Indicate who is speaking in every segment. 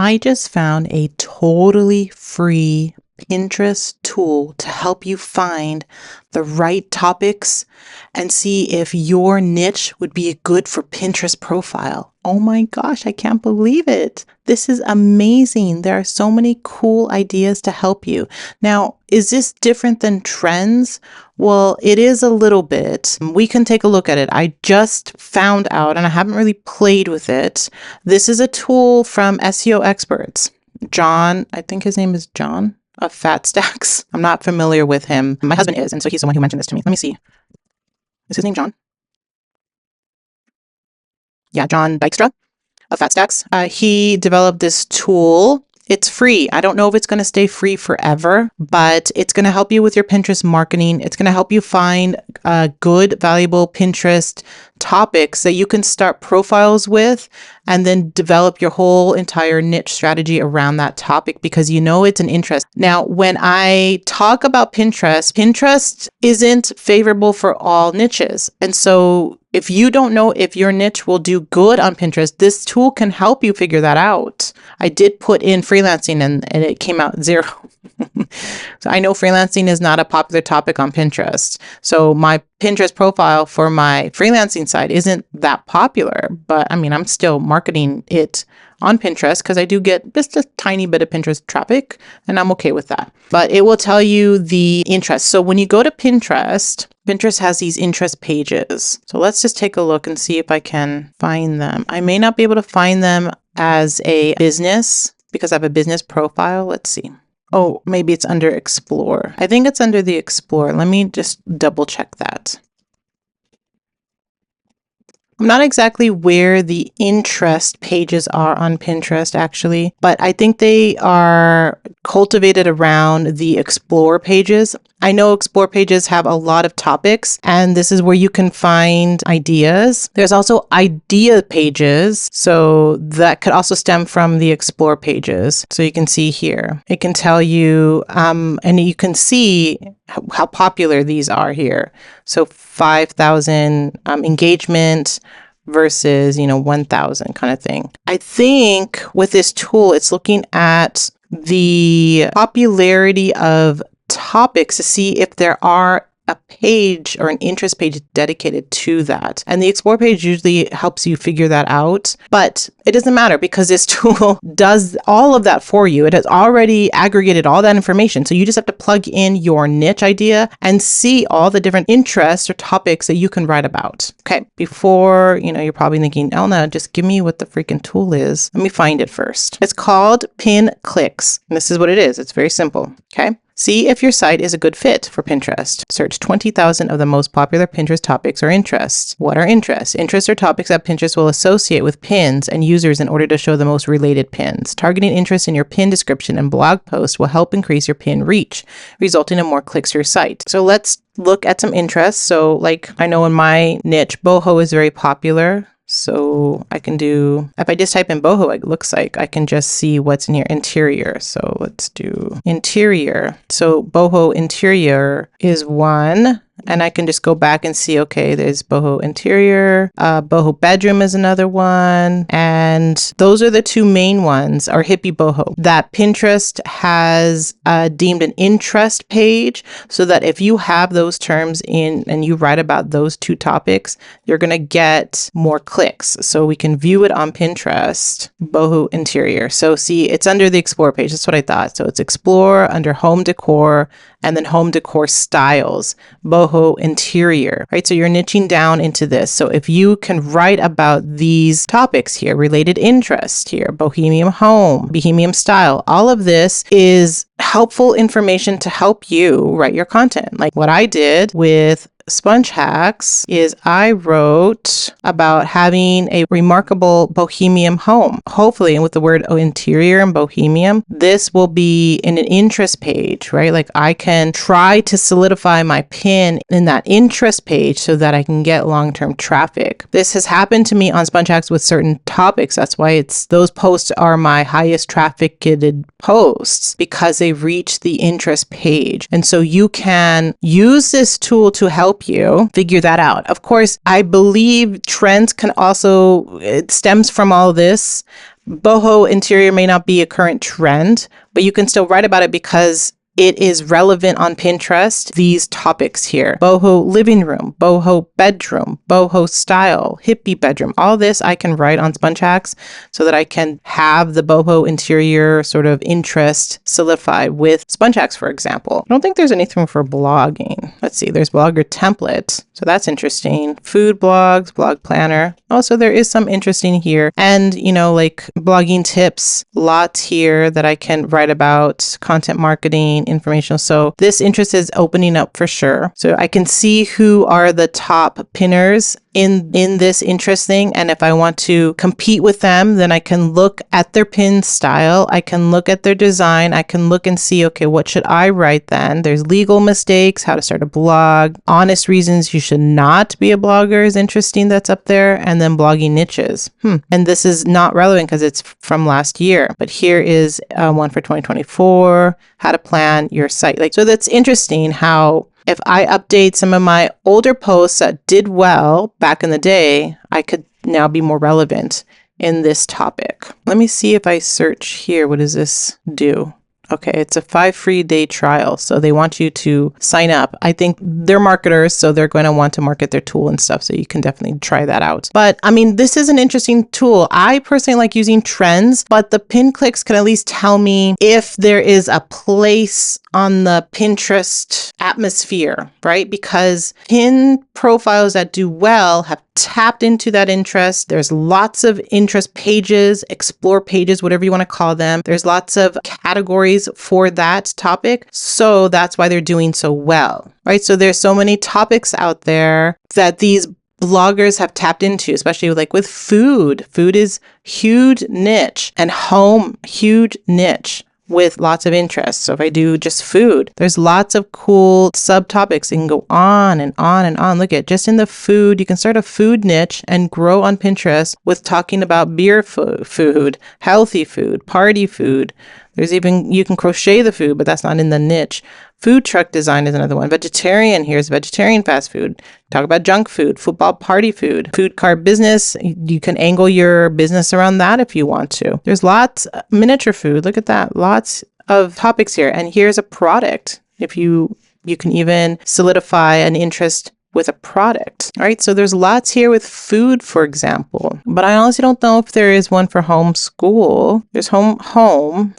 Speaker 1: I just found a totally free Pinterest tool to help you find the right topics and see if your niche would be good for Pinterest profile. Oh my gosh, I can't believe it. This is amazing. There are so many cool ideas to help you. Now, is this different than trends? Well, it is a little bit. We can take a look at it. I just found out, and I haven't really played with it. This is a tool from SEO experts. John, I think his name is John of Fat Stacks. I'm not familiar with him. My husband is, and so he's the one who mentioned this to me. Let me see. Is his name John? Yeah, John Dykstra of Fat Stacks. He developed this tool. It's free. I don't know if it's going to stay free forever, but it's going to help you with your Pinterest marketing. It's going to help you find good, valuable Pinterest topics that you can start profiles with and then develop your whole entire niche strategy around that topic because you know it's an interest. Now, when I talk about Pinterest, Pinterest isn't favorable for all niches. And so if you don't know if your niche will do good on Pinterest, this tool can help you figure that out. I did put in freelancing and it came out 0. So I know freelancing is not a popular topic on Pinterest. So my Pinterest profile for my freelancing site isn't that popular, but I mean, I'm still marketing it on Pinterest because I do get just a tiny bit of Pinterest traffic and I'm okay with that. But it will tell you the interest. So when you go to Pinterest, Pinterest has these interest pages. So let's just take a look and see if I can find them. I may not be able to find them as a business because I have a business profile. Let's see. Oh, maybe it's under Explore. I think it's under the Explore. Let me just double check that. I'm not exactly where the interest pages are on Pinterest, actually, but I think they are cultivated around the Explore pages. I know Explore pages have a lot of topics, and this is where you can find ideas. There's also idea pages, so that could also stem from the Explore pages. So you can see here, it can tell you, and you can see how popular these are here. So 5,000 engagement versus, 1,000 kind of thing. I think with this tool, it's looking at the popularity of topics to see if there are a page or an interest page dedicated to that. And the Explore page usually helps you figure that out, but it doesn't matter because this tool does all of that for you. It has already aggregated all that information. So you just have to plug in your niche idea and see all the different interests or topics that you can write about. Okay. Before, you're probably thinking, Elna, just give me what the freaking tool is. Let me find it first. It's called Pin Clicks. And this is what it is. It's very simple. Okay. See if your site is a good fit for Pinterest. Search 20,000 of the most popular Pinterest topics or interests. What are interests? Interests are topics that Pinterest will associate with pins and users in order to show the most related pins. Targeting interest in your pin description and blog post will help increase your pin reach, resulting in more clicks to your site. So let's look at some interests. So I know in my niche, boho is very popular. So I can do, if I just type in boho, it looks like I can just see what's in here, interior. So let's do interior. So boho interior is one. And I can just go back and see, okay, there's boho interior, boho bedroom is another one. And those are the two main ones, or hippie boho, that Pinterest has deemed an interest page, so that if you have those terms in and you write about those two topics, you're going to get more clicks. So we can view it on Pinterest, boho interior. So see, it's under the Explore page. That's what I thought. So it's Explore under home decor and then home decor styles, boho interior, right? So you're niching down into this. So if you can write about these topics here, related interest here, bohemian home, bohemian style, all of this is helpful information to help you write your content. Like what I did with Sponge Hacks is I wrote about having a remarkable bohemian home. Hopefully, and with the word interior and bohemian, this will be in an interest page, right? Like I can try to solidify my pin in that interest page so that I can get long-term traffic. This has happened to me on Sponge Hacks with certain topics. That's why those posts are my highest trafficked posts, because they reach the interest page. And so you can use this tool to help you figure that out. Of course, I believe trends can also, it stems from all this, boho interior may not be a current trend, but you can still write about it because it is relevant on Pinterest. These topics here: boho living room, boho bedroom, boho style, hippie bedroom. All this I can write on Sponge Hacks so that I can have the boho interior sort of interest solidified with Sponge Hacks, for example. I don't think there's anything for blogging. Let's see, there's blogger template. So that's interesting. Food blogs, blog planner. Also, there is some interesting here. And, like blogging tips, lots here that I can write about, content marketing, informational. So this interest is opening up for sure. So I can see who are the top pinners in this interest thing. And if I want to compete with them, then I can look at their pin style. I can look at their design. I can look and see, okay, what should I write then? There's legal mistakes, how to start a blog, honest reasons you should not be a blogger is interesting. That's up there. And then blogging niches. And this is not relevant because it's from last year, but here is one for 2024, how to plan your site. So that's interesting how if I update some of my older posts that did well back in the day, I could now be more relevant in this topic. Let me see if I search here. What does this do? Okay, it's a 5 free day trial. So they want you to sign up. I think they're marketers, so they're going to want to market their tool and stuff. So you can definitely try that out. But I mean, this is an interesting tool. I personally like using trends, but the pin clicks can at least tell me if there is a place on the Pinterest atmosphere, right? Because pin profiles that do well have tapped into that interest. There's lots of interest pages, explore pages, whatever you want to call them. There's lots of categories for that topic. So that's why they're doing so well, right? So there's so many topics out there that these bloggers have tapped into, especially like with food. Food is huge niche, and home, huge niche with lots of interest. So if I do just food, there's lots of cool subtopics. You can go on and on and on. Look at just in the food, you can start a food niche and grow on Pinterest with talking about beer food, healthy food, party food. There's even, you can crochet the food, but that's not in the niche. Food truck design is another one. Vegetarian, here's vegetarian fast food. Talk about junk food, football party food, food cart business. You can angle your business around that if you want to. There's lots, miniature food. Look at that. Lots of topics here. And here's a product. If you can even solidify an interest with a product. All right, so there's lots here with food, for example, but I honestly don't know if there is one for homeschool. There's home.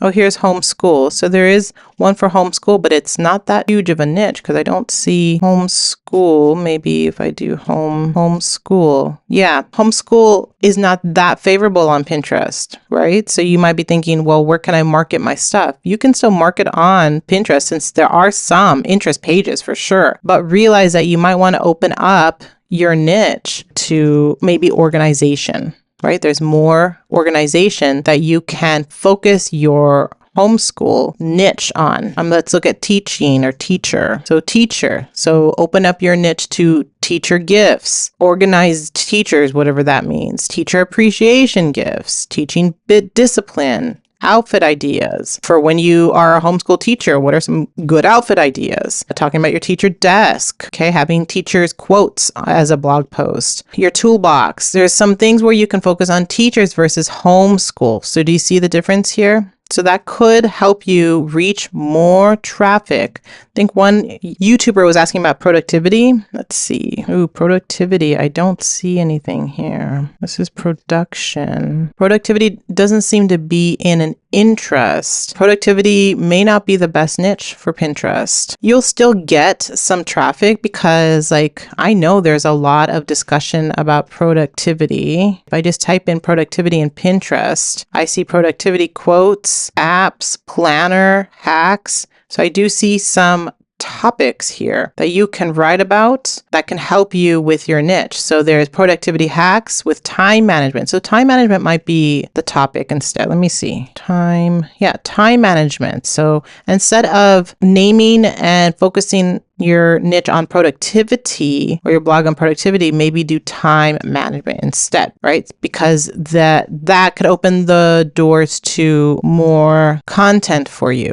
Speaker 1: Oh, here's homeschool. So there is one for homeschool, but it's not that huge of a niche because I don't see homeschool. Maybe if I do homeschool. Yeah, homeschool is not that favorable on Pinterest, right? So you might be thinking, well, where can I market my stuff? You can still market on Pinterest since there are some interest pages for sure, but realize that you might want to open up your niche to maybe organization, right? There's more organization that you can focus your homeschool niche on. Let's look at teaching or teacher. So teacher. So open up your niche to teacher gifts, organized teachers, whatever that means, teacher appreciation gifts, teaching bit discipline, outfit ideas for when you are a homeschool teacher. What are some good outfit ideas? Talking about your teacher desk, okay? Having teachers quotes as a blog post. Your toolbox. There's some things where you can focus on teachers versus homeschool. So do you see the difference here? So that could help you reach more traffic. I think one YouTuber was asking about productivity. Let's see. Ooh, productivity. I don't see anything here. This is production. Productivity doesn't seem to be in an interest. Productivity may not be the best niche for Pinterest. You'll still get some traffic because I know there's a lot of discussion about productivity. If I just type in productivity in Pinterest, I see productivity quotes, apps, planner, hacks. So I do see some topics here that you can write about that can help you with your niche. So there's productivity hacks with time management. So time management might be the topic instead. Let me see. Time management. So instead of naming and focusing your niche on productivity or your blog on productivity, maybe do time management instead, right? Because that could open the doors to more content for you.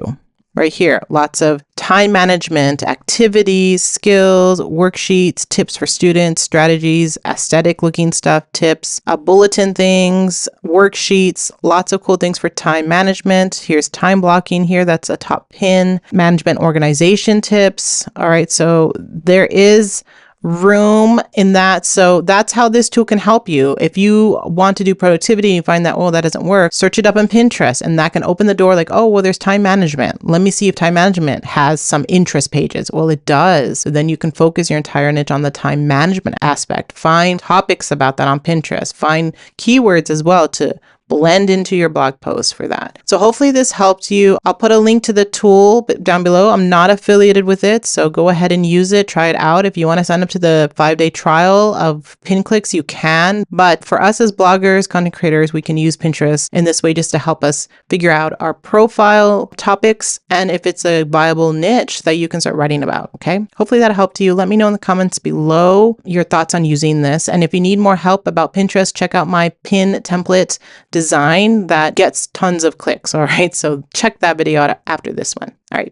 Speaker 1: Right here, lots of time management, activities, skills, worksheets, tips for students, strategies, aesthetic looking stuff, tips, bulletin things, worksheets, lots of cool things for time management. Here's time blocking here. That's a top pin. Management organization tips. All right. So there is room in that. So that's how this tool can help you. If you want to do productivity and you find that, oh, that doesn't work, search it up on Pinterest, and that can open the door like, oh, well, there's time management. Let me see if time management has some interest pages. Well, it does. So then you can focus your entire niche on the time management aspect. Find topics about that on Pinterest. Find keywords as well to blend into your blog post for that. So hopefully this helped you. I'll put a link to the tool down below. I'm not affiliated with it, so go ahead and use it. Try it out. If you want to sign up to the 5-day trial of PinClicks, you can. But for us as bloggers, content creators, we can use Pinterest in this way just to help us figure out our profile topics and if it's a viable niche that you can start writing about. Okay. Hopefully that helped you. Let me know in the comments below your thoughts on using this. And if you need more help about Pinterest, check out my pin template design that gets tons of clicks. All right. So check that video out after this one. All right.